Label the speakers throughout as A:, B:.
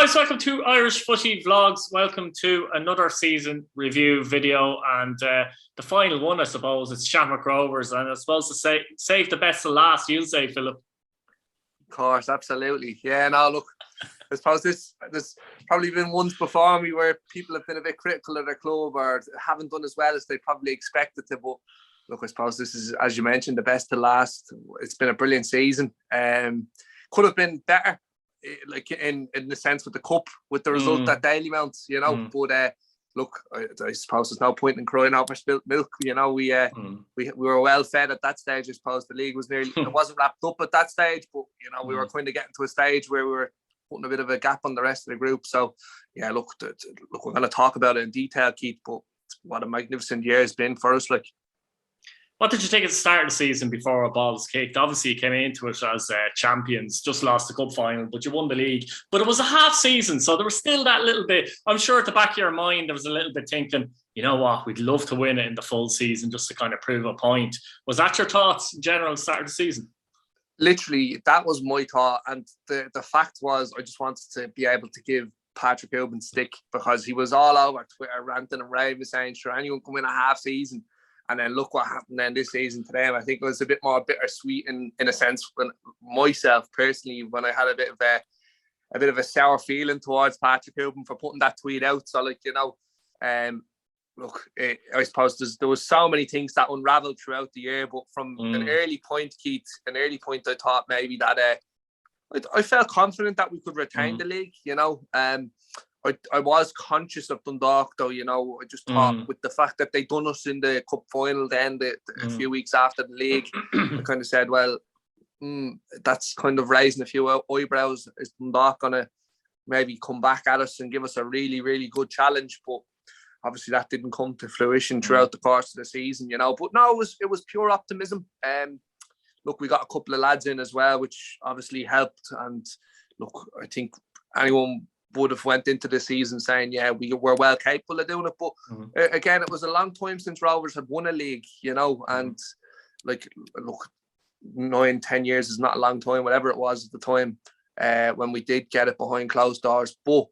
A: guys, welcome to Irish Footy Vlogs. Welcome to another season review video, and the final one, I suppose, it's Shamrock Rovers, and I suppose to say save the best to last, you'll say, Philip.
B: Of course, absolutely. Yeah, no, look, I suppose there's probably been once before me where people have been a bit critical of their club or haven't done as well as they probably expected to, but look, I suppose this is, as you mentioned, the best to last. It's been a brilliant season. Could have been better, like in the sense with the cup, with the result that Daily mounts, you know. But look, I suppose there's no point in crying over spilt milk. You know, we were well fed at that stage. I suppose the league was nearly it wasn't wrapped up at that stage, but you know we were kind of getting to a stage where we were putting a bit of a gap on the rest of the group. So yeah, look, we're going to talk about it in detail, Keith. But what a magnificent year it's been for us, like.
A: What did you think at the start of the season before a ball was kicked? Obviously, you came into it as champions, just lost the cup final, but you won the league. But it was a half season, so there was still that little bit. I'm sure at the back of your mind, there was a little bit thinking, you know what, we'd love to win it in the full season just to kind of prove a point. Was that your thoughts in general at the start of the season?
B: Literally, that was my thought. And the fact was, I just wanted to be able to give Patrick Ubben stick, because he was all over Twitter ranting and raving, saying, sure, anyone can win a half season. And then look what happened then this season to them. I think it was a bit more bittersweet in a sense when myself personally, when I had a bit of a sour feeling towards Patrick Ubben for putting that tweet out. So like, you know, look, I suppose there was so many things that unravelled throughout the year, but from an early point, Keith, I thought maybe that I felt confident that we could retain the league, you know. I was conscious of Dundalk, though, you know. I just thought with the fact that they done us in the cup final then a few weeks after the league, I kind of said, well, that's kind of raising a few eyebrows. Is Dundalk going to maybe come back at us and give us a really, really good challenge? But obviously that didn't come to fruition throughout the course of the season, you know. But no, it was pure optimism. Look, we got a couple of lads in as well, which obviously helped. And look, I think anyone would have went into the season saying, yeah, we were well capable of doing it. But again, it was a long time since Rovers had won a league, you know, and like, look, 9-10 years is not a long time, whatever it was at the time when we did get it behind closed doors. But,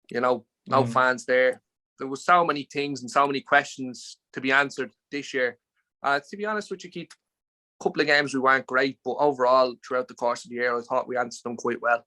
B: you know, no fans there. There was so many things and so many questions to be answered this year. To be honest with you, Keith, a couple of games we weren't great, but overall, throughout the course of the year, I thought we answered them quite well.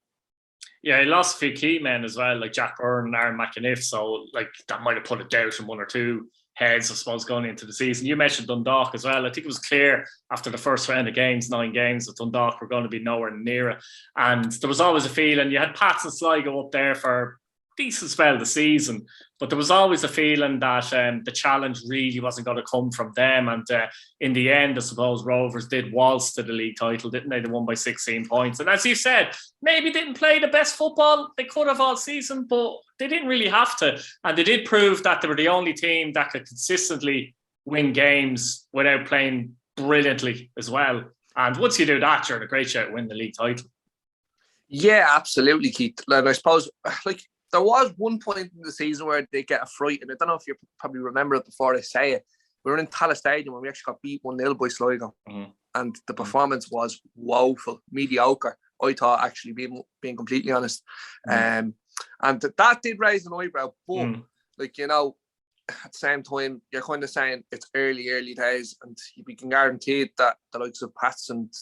A: Yeah, he lost a few key men as well, like Jack Byrne and Aaron McAniff. So, like, that might have put a doubt in one or two heads, I suppose, going into the season. You mentioned Dundalk as well. I think it was clear after the first round of games, 9 games, that Dundalk were going to be nowhere near it. And there was always a feeling, you had Pats and Sligo up there for a decent spell of the season, but there was always a feeling that the challenge really wasn't going to come from them. And in the end, I suppose Rovers did waltz to the league title, didn't they? They won by 16 points. And as you said, maybe didn't play the best football they could have all season, but they didn't really have to. And they did prove that they were the only team that could consistently win games without playing brilliantly as well. And once you do that, you're in a great shot to win the league title.
B: Yeah, absolutely, Keith. And I suppose, like, there was one point in the season where they get a fright, and I don't know if you probably remember it before I say it. We were in Tallaght Stadium and we actually got beat 1-0 by Sligo. And the performance was woeful, mediocre, I thought, actually, being completely honest. And that did raise an eyebrow. But, like, you know, at the same time, you're kind of saying it's early days, and you can guarantee that the likes of Pats and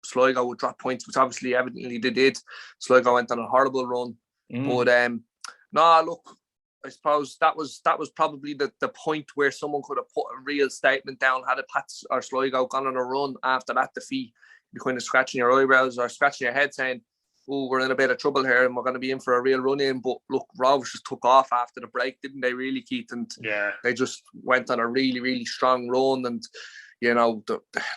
B: Sligo would drop points, which obviously evidently they did. Sligo went on a horrible run. But no, look, I suppose that was probably the point where someone could have put a real statement down. Had a Pats or Sligo gone on a run after that defeat, you're kind of scratching your eyebrows or scratching your head saying, oh, we're in a bit of trouble here and we're going to be in for a real run in. But look, Rovers just took off after the break, didn't they, really, Keith? And they just went on a really, really strong run. And you know,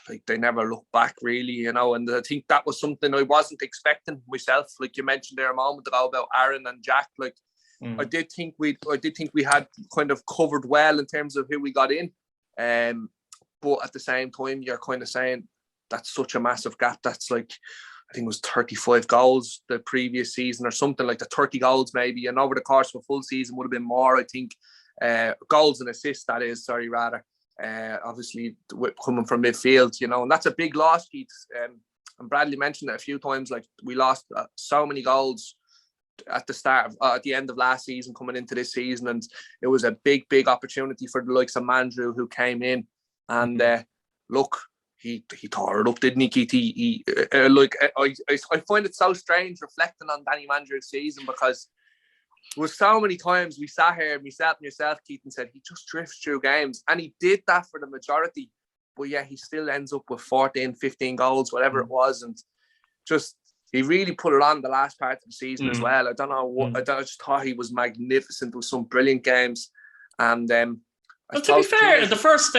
B: like, they never looked back, really, you know. And I think that was something I wasn't expecting myself. Like you mentioned there a moment ago about Aaron and Jack. Like, I did think we had kind of covered well in terms of who we got in. But at the same time, you're kind of saying that's such a massive gap. That's like, I think it was 35 goals the previous season or something like that, 30 goals maybe. And over the course of a full season would have been more, I think. Goals and assists, that is, rather. Obviously coming from midfield, you know, and that's a big loss, Keith. And Bradley mentioned it a few times, like, we lost so many goals at the end of last season, coming into this season, and it was a big opportunity for the likes of Mandrew, who came in, and look, he tore it up, didn't he, Keith? I find it so strange reflecting on Danny Mandrew's season, because there was so many times we sat here, myself and yourself, Keith, and said he just drifts through games, and he did that for the majority, but yeah, he still ends up with 14, 15 goals, whatever it was, and just he really put it on the last part of the season as well. I don't know what. I just thought he was magnificent. There was some brilliant games, and
A: well, to be fair, the first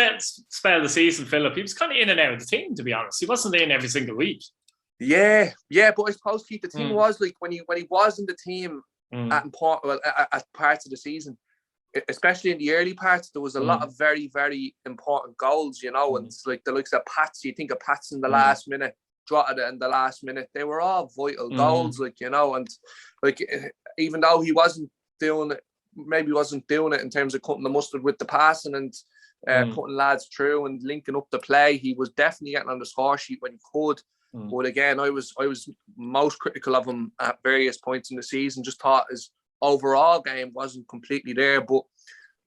A: spell of the season, Philip, he was kind of in and out of the team. To be honest, he wasn't in every single week.
B: Yeah, but I suppose, Keith, the thing was like when he was in the team at parts of the season, especially in the early parts, there was a lot of very, very important goals, and it's like the likes of Pats. You think of Pats in the last minute, Drogheda in the last minute. They were all vital goals, and like even though he wasn't doing it, maybe wasn't doing it in terms of cutting the mustard with the passing and putting lads through and linking up the play, he was definitely getting on the score sheet when he could. But again, I was most critical of him at various points in the season. Just thought his overall game wasn't completely there. But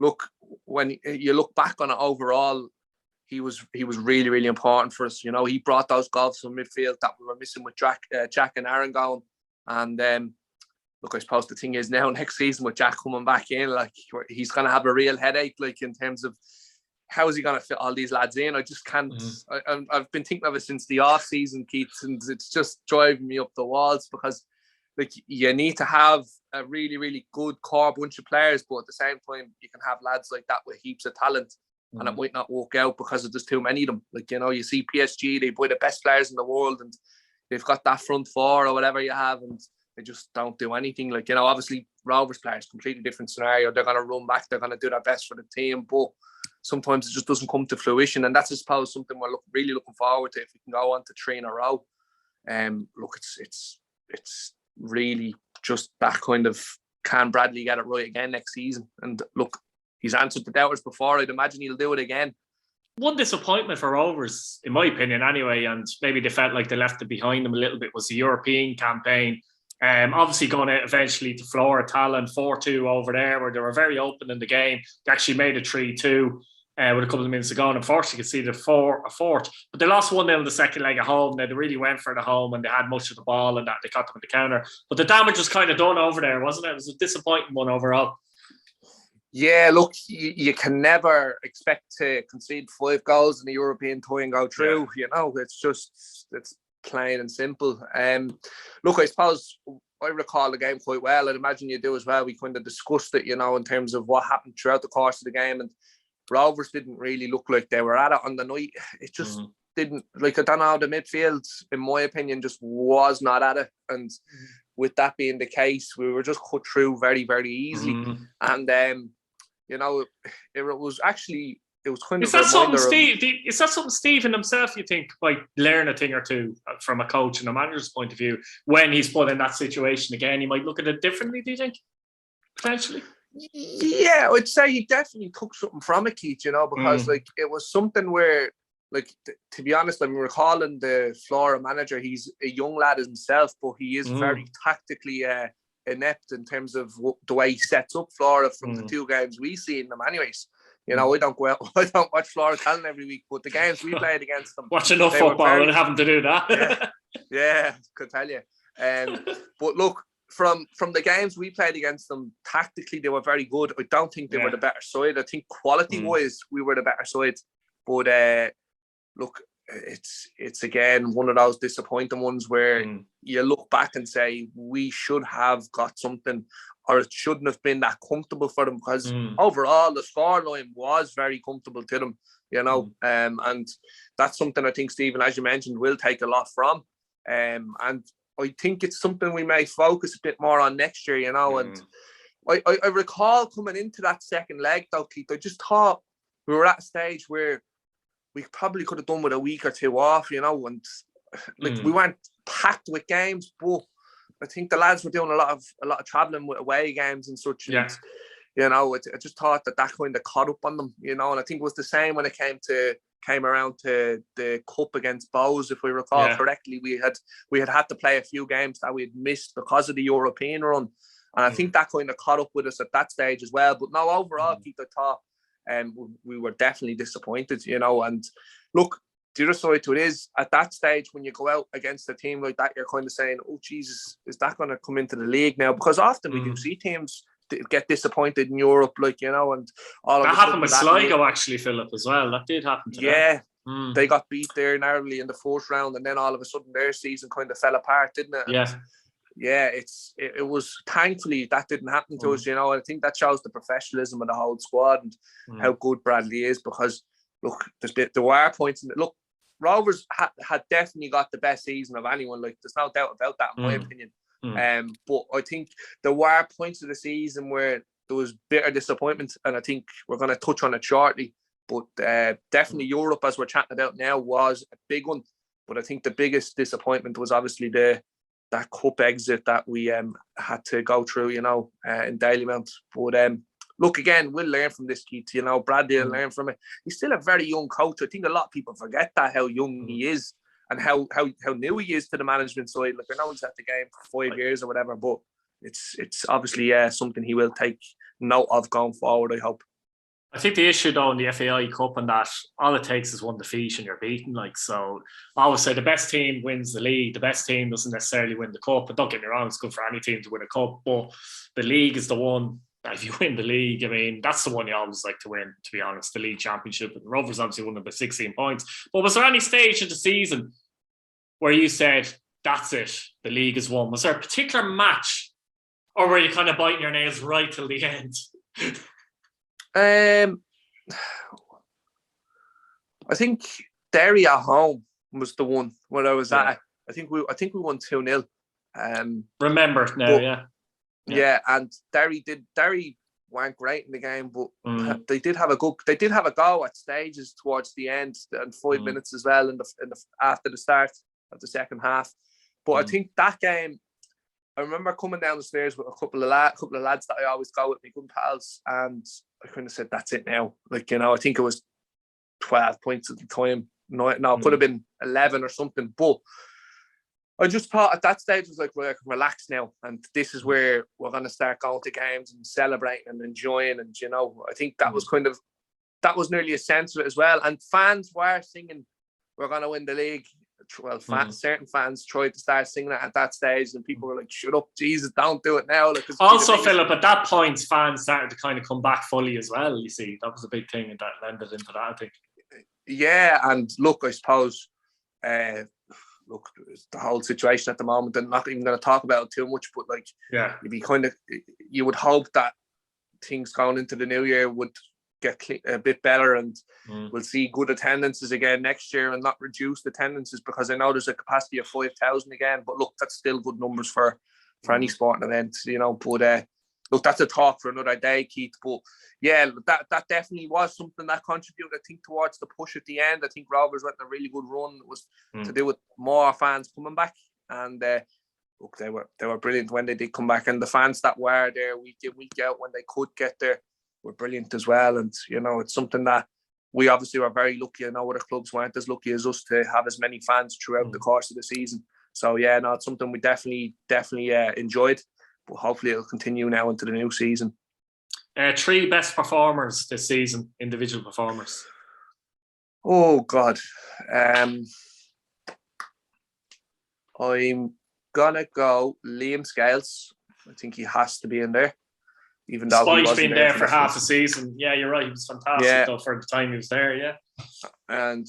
B: look, when you look back on it overall, he was really, really important for us. He brought those goals from midfield that we were missing with Jack and Aaron going. And look, I suppose the thing is now next season with Jack coming back in, like he's going to have a real headache, like in terms of how is he going to fit all these lads in. I just can't. I've been thinking of it since the off season, Keith, and it's just driving me up the walls, because like you need to have a really, really good core bunch of players, but at the same time you can have lads like that with heaps of talent. And it might not work out because there's too many of them. Like, you see PSG, they buy the best players in the world, and they've got that front four or whatever you have, and they just don't do anything. Like, obviously Rovers players, completely different scenario. They're going to run back. They're going to do their best for the team, but sometimes it just doesn't come to fruition. And that's, I suppose, something we're really looking forward to if we can go on to 3 in a row. Look, it's really just that kind of, can Bradley get it right again next season? And look, he's answered the doubters before. I'd imagine he'll do it again.
A: One disappointment for Rovers, in my opinion anyway, and maybe they felt like they left it behind them a little bit, was the European campaign. Obviously going out eventually to Flora Talon 4-2 over there, where they were very open in the game. They actually made it 3-2 with a couple of minutes to go, and unfortunately conceded a fourth. But they lost 1-0 in the second leg at home. Now, they really went for the home, and they had much of the ball, and that they got them in the counter. But the damage was kind of done over there, wasn't it? It was a disappointing one overall.
B: Yeah, look, you can never expect to concede 5 goals in the European tour and go through. Yeah. It's plain and simple. Look, I suppose I recall the game quite well. I'd imagine you do as well. We kind of discussed it, in terms of what happened throughout the course of the game. And Rovers didn't really look like they were at it on the night. It just didn't, like, I don't know, the midfield, in my opinion, just was not at it. And with that being the case, we were just cut through very, very easily. And, it was actually, it was kind of. Is that
A: something Stephen himself, you think, might learn a thing or two from a coach and a manager's point of view when he's put in that situation again? He might look at it differently, do you think? Potentially?
B: Yeah, I'd say he definitely took something from it, Keith, because like it was something where, like, to be honest, I'm recalling the Flora manager. He's a young lad himself, but he is very tactically inept in terms of the way he sets up Flora from the 2 games we see in them anyways. I don't go out, I don't watch Flora Talon every week, but the games we played against them,
A: watch enough football and having to do that.
B: yeah, could tell you. But look, from the games we played against them, tactically they were very good. I don't think they were the better side. I think quality wise we were the better side. But look, it's again one of those disappointing ones where you look back and say we should have got something, or it shouldn't have been that comfortable for them, because overall the scoreline was very comfortable to them, and that's something I think Stephen, as you mentioned, will take a lot from, and I think it's something we may focus a bit more on next year, and I recall coming into that second leg though, Keith, I just thought we were at a stage where we probably could have done with a week or 2 off, and like we weren't packed with games, but I think the lads were doing a lot of travelling with away games and such.
A: Yeah.
B: And, I just thought that kind of caught up on them, and I think it was the same when it came to came around to the cup against Bows, if we recall correctly, we had to play a few games that we had missed because of the European run. And I think that kind of caught up with us at that stage as well. But no, overall, Keith, I thought we were definitely disappointed, and look, the other side to it is, at that stage, when you go out against a team like that, you're kind of saying, oh, Jesus, is that going to come into the league now? Because often we do see teams get disappointed in Europe, and all
A: that
B: of
A: happened with Sligo, actually, Philip, as well. That did happen to them.
B: They got beat there narrowly in the fourth round, and then all of a sudden their season kind of fell apart, didn't it? And it was, thankfully that didn't happen to us. I think that shows the professionalism of the whole squad and how good Bradley is. Because look, there were points in it. Look, Rovers had definitely got the best season of anyone. Like, there's no doubt about that, in my opinion. But I think there were points of the season where there was bitter disappointment, and I think we're going to touch on it shortly. But definitely Europe, as we're chatting about now, was a big one. But I think the biggest disappointment was obviously that cup exit that we had to go through, in Dalymount. But look, again, we'll learn from this, Keith. Bradley will learn from it. He's still a very young coach. I think a lot of people forget that, how young he is and how new he is to the management side. Like, I know he's at the game for 5 years or whatever, but it's obviously something he will take note of going forward, I hope.
A: I think the issue, though, in the FAI Cup and that, all it takes is one defeat and you're beaten. So I always say the best team wins the league. The best team doesn't necessarily win the cup. But don't get me wrong, it's good for any team to win a cup. But the league is the one that, if you win the league, I mean, that's the one you always like to win, to be honest, the league championship. And the Rovers obviously won it by 16 points. But was there any stage of the season where you said, that's it, the league is won? Was there a particular match, or were you kind of biting your nails right till the end?
B: I think Derry at home was the one where I was at. I think we won 2-0.
A: Remember now,
B: yeah, and Derry weren't great in the game, but they did have a go at stages towards the end and 5 minutes as well in the after the start of the second half. But I think that game, I remember coming down the stairs with a couple of lads that I always go with, my good pals, and I kind of said, that's it now. Like, I think it was 12 points at the time. No, it could have been 11 or something. But I just thought at that stage, I was like, well, I can relax now. And this is where we're going to start going to games and celebrating and enjoying. And, I think that was nearly a sense of it as well. And fans were singing, we're going to win the league. Well, certain fans tried to start singing it at that stage, and people were like, shut up, Jesus, don't do it now. Like,
A: also, Philip, at that point, fans started to kind of come back fully as well, you see. That was a big thing, and that lended into that, I think.
B: Yeah, and look, I suppose, the whole situation at the moment, I'm not even going to talk about it too much, but like, you would hope that things going into the new year would get a bit better, and we'll see good attendances again next year and not reduced attendances, because I know there's a capacity of 5,000 again, but look, that's still good numbers for any sporting event, but look, that's a talk for another day, Keith. But yeah, that definitely was something that contributed, I think, towards the push at the end. I think Rovers went on a really good run. It was to do with more fans coming back, and look, they were brilliant when they did come back, and the fans that were there week in, week out when they could get there were brilliant as well. And it's something that we obviously were very lucky. I know other clubs weren't as lucky as us to have as many fans throughout the course of the season. So yeah, no, it's something we definitely enjoyed, but hopefully it'll continue now into the new season.
A: 3 best performers this season, individual performers.
B: Oh God, I'm gonna go Liam Scales. I think he has to be in there. Even though
A: Spike's been there for half the season. Yeah, you're right. He was fantastic though for the time he was there. Yeah. And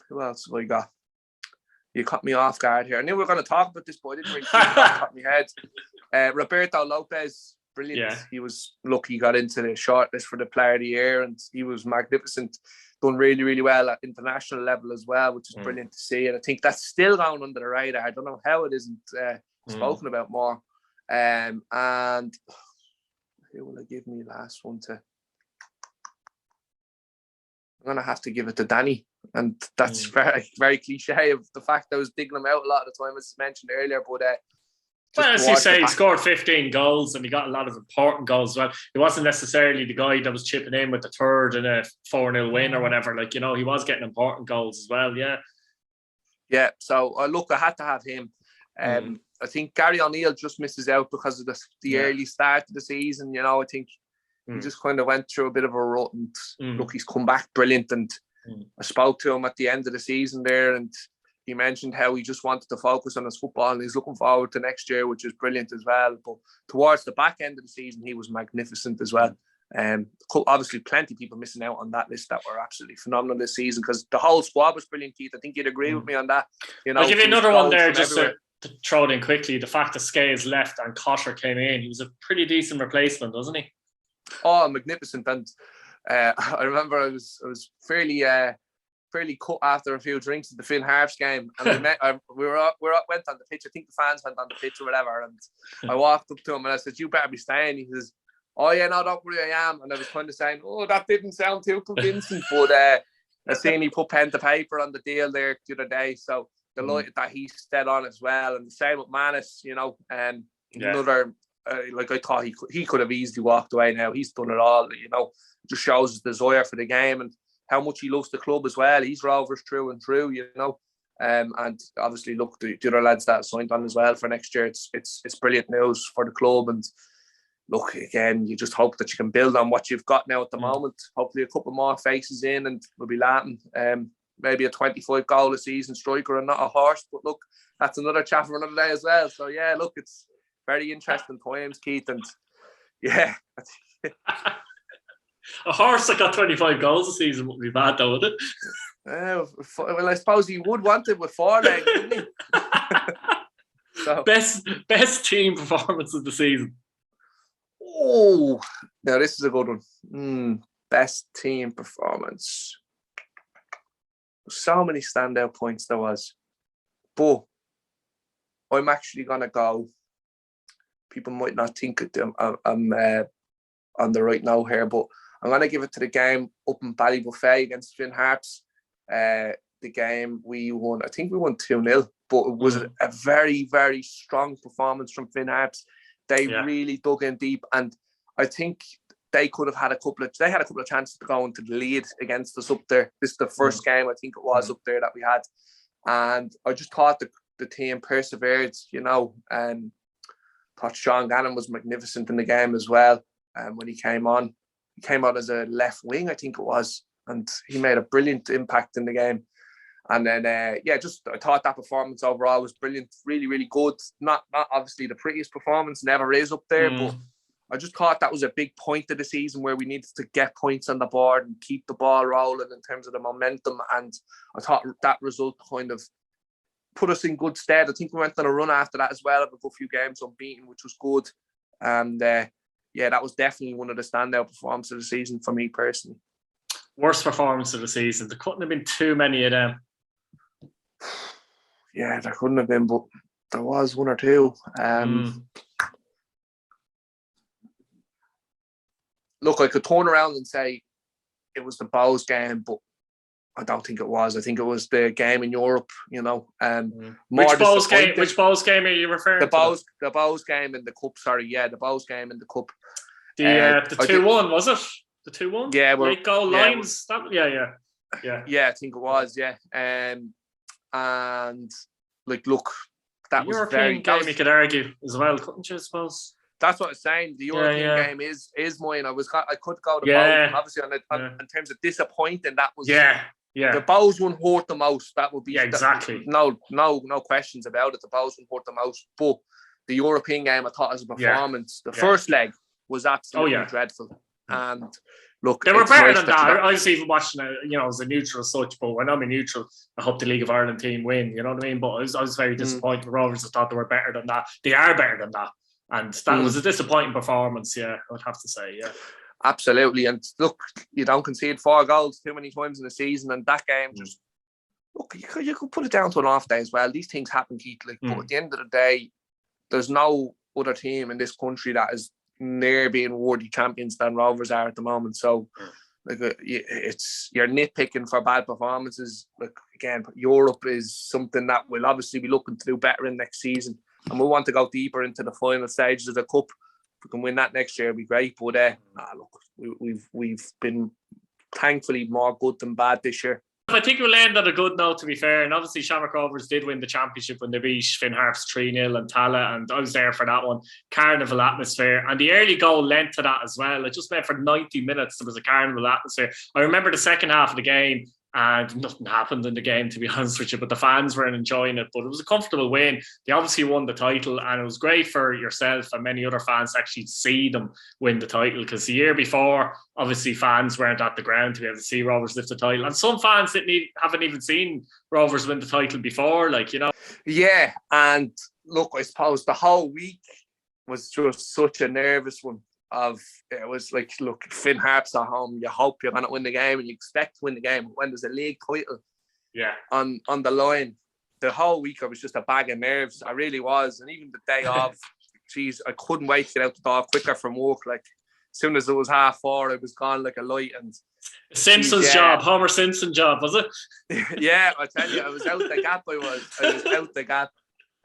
B: who else have I got? You caught me off guard here. I knew we were going to talk about this, but I didn't really think it off my head. Roberto Lopez, brilliant. Yeah. He was lucky he got into the shortlist for the Player of the Year, and he was magnificent. Done really, really well at international level as well, which is brilliant to see. And I think that's still going under the radar. I don't know how it isn't spoken about more. And who will I give me last one to? I'm going to have to give it to Danny. And that's very, very cliche of the fact I was digging him out a lot of the time, as mentioned earlier. But
A: Well, as you
B: towards the
A: say, he
B: back.
A: scored 15 goals and he got a lot of important goals as well. He wasn't necessarily the guy that was chipping in with the third in a 4-0 win or whatever. Like, you know, he was getting important goals as well, yeah.
B: Yeah, so look, I had to have him. I think Gary O'Neill just misses out because of the early start of the season. You know, I think he just kind of went through a bit of a rut, and look, he's come back brilliant. And I spoke to him at the end of the season there, and he mentioned how he just wanted to focus on his football, and he's looking forward to next year, which is brilliant as well. But towards the back end of the season, he was magnificent as well. Obviously, plenty of people missing out on that list that were absolutely phenomenal this season, because the whole squad was brilliant, Keith. I think you'd agree with me on that. You know,
A: I'll give you another one there just to throw it in quickly. The fact that Scales left and Cotter came in, he was a pretty decent replacement, wasn't he?
B: Oh, magnificent. And I remember I was fairly cut after a few drinks at the Finn Harps game, and we went on the pitch. I think the fans went on the pitch or whatever, and I walked up to him and I said, "You better be staying." He says, "Oh yeah, no, don't worry, I am." And I was kind of saying, "Oh, that didn't sound too convincing," but I seen he put pen to paper on the deal there the other day, so delighted that he stayed on as well. And the same with Manis, you know, another like I thought he could have easily walked away. Now he's done it all, you know. Just shows his desire for the game and how much he loves the club as well. He's Rovers through and through, you know. And obviously, look, the other lads that signed on as well for next year. It's brilliant news for the club. And look, again, you just hope that you can build on what you've got now at the moment. Hopefully, a couple more faces in, and we'll be laughing. Maybe a 25 goal a season striker and not a horse. But look, that's another chat for another day as well. So yeah, look, it's very interesting times, Keith, and yeah.
A: A horse that got 25 goals a season would be bad, though, wouldn't it?
B: Well, I suppose he would want it with 4 legs, wouldn't he? So.
A: Best team performance of the season.
B: Oh, now this is a good one. Best team performance. So many standout points there was, but I'm actually gonna go. People might not think I'm on the right note here, but I'm going to give it to the game up in Ballybuffet against Finn Harps. The game we won, I think we won 2-0, but it was a very, very strong performance from Finn Harps. They really dug in deep, and I think they could have had a couple of chances to go into the lead against us up there. This is the first game, I think it was, up there that we had. And I just thought the team persevered, you know, and thought Sean Gannon was magnificent in the game as well. When he came on as a left wing, I think it was, and he made a brilliant impact in the game. And then, I thought that performance overall was brilliant, really, really good. Not obviously the prettiest performance, never is up there, but I just thought that was a big point of the season where we needed to get points on the board and keep the ball rolling in terms of the momentum. And I thought that result kind of put us in good stead. I think we went on a run after that as well of a good few games unbeaten, which was good. And that was definitely one of the standout performances of the season for me personally.
A: Worst performance of the season. There couldn't have been too many of them.
B: Yeah, there couldn't have been, but there was one or two. Look, I could turn around and say it was the Bows game, but I don't think it was. I think it was the game in Europe, you know.
A: Which Bows game are you referring to?
B: The Bows game in the Cup, sorry. Yeah, the Bows game in the Cup.
A: The 2-1, was it? The 2-1?
B: Yeah.
A: Late goal lines? Yeah,
B: I think it was, yeah. And, like, look, that was
A: European game, you could argue as well, couldn't you, I suppose?
B: That's what I'm saying. The European game is mine. I could go to Bows, obviously, in terms of disappointing, that was... Yeah. The Bows one hurt the most. That would be
A: exactly.
B: No questions about it. The Bows one hurt the most. But the European game, I thought as a performance, the first leg was absolutely dreadful. And look,
A: they were better than that. I was even watching it, you know, as a neutral as such. But when I'm a neutral, I hope the League of Ireland team win. You know what I mean? But I was very disappointed. The Rovers, I thought they were better than that. They are better than that, and that was a disappointing performance. Yeah, I would have to say. Yeah.
B: Absolutely. And look, you don't concede 4 goals too many times in the season, and that game just look, you could put it down to an off day as well. These things happen, Keith. But at the end of the day, there's no other team in this country that is near being worthy champions than Rovers are at the moment. So it's you're nitpicking for bad performances. Like again, Europe is something that we'll obviously be looking to do better in next season. and we want to go deeper into the final stages of the cup. If we can win that next year, it'd be great. But look, we've been thankfully more good than bad this year.
A: I think we'll end on a good note, to be fair. And obviously, Shamrock Rovers did win the championship when they beat Finn Harps 3-0 and Tala, and I was there for that one. Carnival atmosphere, and the early goal lent to that as well. It just meant for 90 minutes there was a carnival atmosphere. I remember the second half of the game, and nothing happened in the game, to be honest with you, but the fans weren't enjoying it. But it was a comfortable win. They obviously won the title, and it was great for yourself and many other fans to actually see them win the title, because the year before, obviously fans weren't at the ground to be able to see Rovers lift the title, and some fans haven't even seen Rovers win the title before,
B: Yeah, and look, I suppose the whole week was just such a nervous one. It was like, look, Finn Harps at home, you hope you're going to win the game and you expect to win the game. When there's a league title on the line, the whole week I was just a bag of nerves. I really was. And even the day off, geez, I couldn't wait to get out the door quicker from work. Like, as soon as it was 4:30, I was gone like a light. And
A: Simpson's job, Homer Simpson job, was
B: it? Yeah, I tell you, I was out the gap. I was out the gap.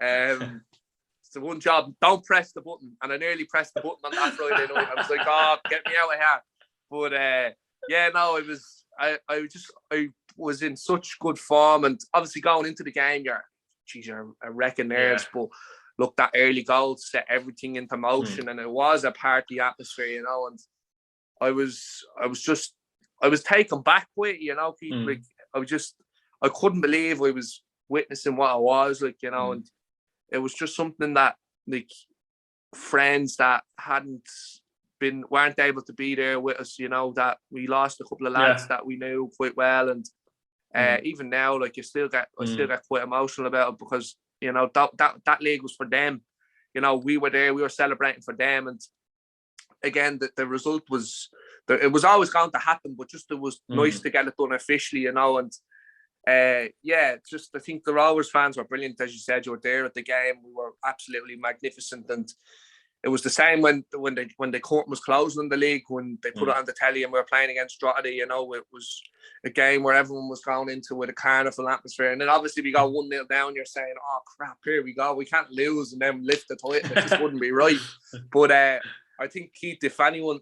B: It's the one job, don't press the button. And I nearly pressed the button on that Friday night. I was like, oh, get me out of here. But I was in such good form. And obviously going into the game, you're wrecking nerves. Yeah. But look, that early goal set everything into motion. And it was a party atmosphere, and I was taken back with it, Like, I couldn't believe I was witnessing what I was, and it was just something that, like, friends that weren't able to be there with us, that we lost a couple of lads that we knew quite well, and even now, like, I still get quite emotional about it, because that league was for them. We were there, we were celebrating for them, and again, the result was, it was always going to happen, but just it was nice to get it done officially, and I think the Rovers fans were brilliant. As you said, you were there at the game. We were absolutely magnificent, and it was the same when the curtain was closing in the league, when they put it on the telly and we were playing against Drogheda. It was a game where everyone was going into with a carnival atmosphere, and then obviously we go 1-0 down. You're saying, "Oh crap, here we go. We can't lose and then lift the title. It just wouldn't be right." But I think, Keith, if any one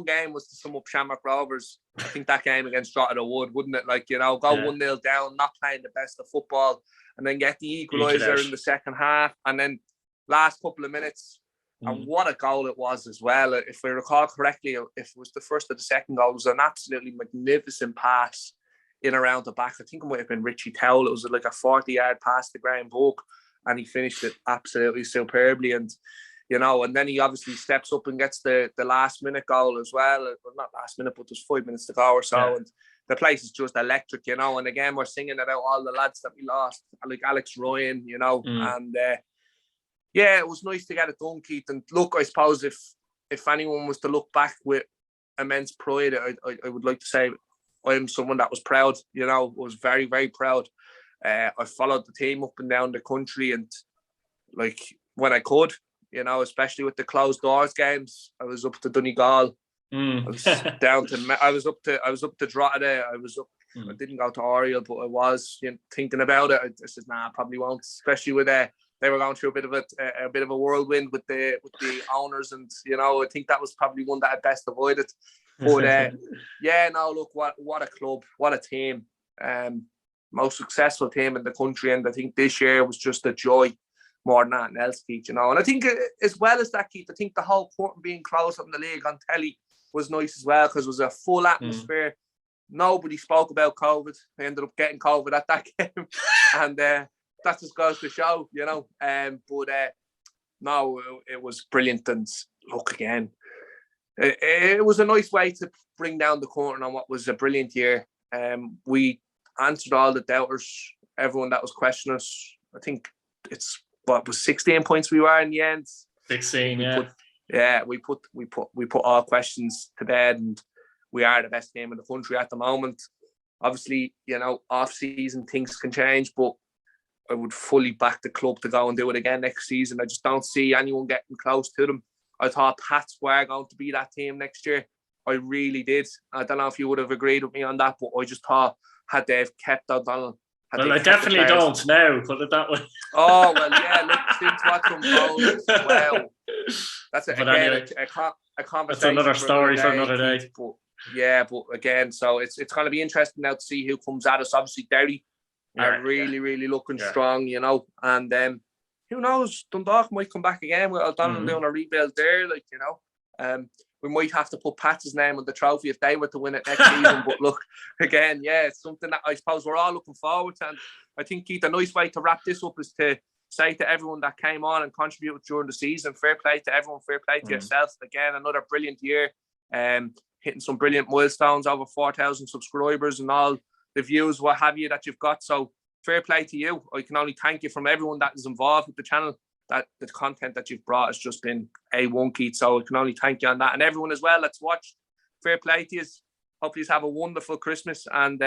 B: game was to sum up Shamrock Rovers, I think that game against Drogheda wouldn't it? Like, go 1-0 down, not playing the best of football, and then get the equaliser in the second half, and then last couple of minutes. And what a goal it was as well. If we recall correctly, if it was the first or the second goal, it was an absolutely magnificent pass in around the back. I think it might have been Richie Towell. It was like a 40-yard pass to Graham Book, and he finished it absolutely superbly. And and then he obviously steps up and gets the last minute goal as well. Well, not last minute, but there's 5 minutes to go or so. Yeah. And the place is just electric, And again, we're singing about all the lads that we lost, like Alex Ryan, and it was nice to get it done, Keith. And look, I suppose if anyone was to look back with immense pride, I would like to say I'm someone that was proud, was very, very proud. I followed the team up and down the country, and like when I could, especially with the closed doors games, I was up to Donegal. I was down to I was up to Drogheda. I didn't go to Oriel, but I was thinking about it. I said, nah, I probably won't, especially with they were going through a bit of a whirlwind with the owners, and I think that was probably one that I best avoided. But look, what a club, what a team, most successful team in the country, and I think this year was just a joy more than anything else, Keith. And I think as well as that, Keith, I think the whole curtain being closed up in the league on telly was nice as well, because it was a full atmosphere. Nobody spoke about COVID. I ended up getting COVID at that game, and that just goes to show, no, it was brilliant. And look, again, it was a nice way to bring down the curtain on what was a brilliant year. We answered all the doubters, everyone that was questioning us. I think it's what was 16 points we were in the end.
A: 16, yeah.
B: We put all questions to bed, and we are the best team in the country at the moment. Obviously, off season things can change, but I would fully back the club to go and do it again next season. I just don't see anyone getting close to them. I thought Pats were going to be that team next year. I really did. I don't know if you would have agreed with me on that, but I just thought had they've kept O'Donnell,
A: Well, I definitely don't now, put it that way.
B: Oh, well, yeah, look, since what's unfolded, well, that's
A: But
B: again
A: anyway,
B: a conversation.
A: that's another story for another day.
B: Keith, but yeah, but again, so it's going to be interesting now to see who comes at us. Obviously, Derry are really looking strong, you know, and who knows, Dundalk might come back again with O'Donnell doing a rebuild there, like, you know. We might have to put Pat's name on the trophy if they were to win it next season. But look, again, yeah, it's something that I suppose we're all looking forward to. And I think, Keith, a nice way to wrap this up is to say to everyone that came on and contributed during the season, fair play to everyone, fair play to yourself. Again, another brilliant year, hitting some brilliant milestones, over 4,000 subscribers and all the views, what have you, that you've got. So fair play to you. I can only thank you from everyone that is involved with the channel. That the content that you've brought has just been A1, Keith. So I can only thank you on that. And everyone as well that's watched, fair play to you. Hope you have a wonderful Christmas and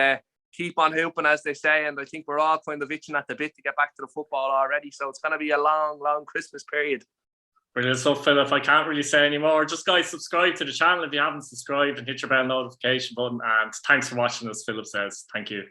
B: keep on hooping, as they say. And I think we're all kind of itching at the bit to get back to the football already. So it's going to be a long Christmas period.
A: Brilliant stuff, Philip. I can't really say any more. Just, guys, subscribe to the channel if you haven't subscribed and hit your bell notification button. And thanks for watching, as Philip says. Thank you.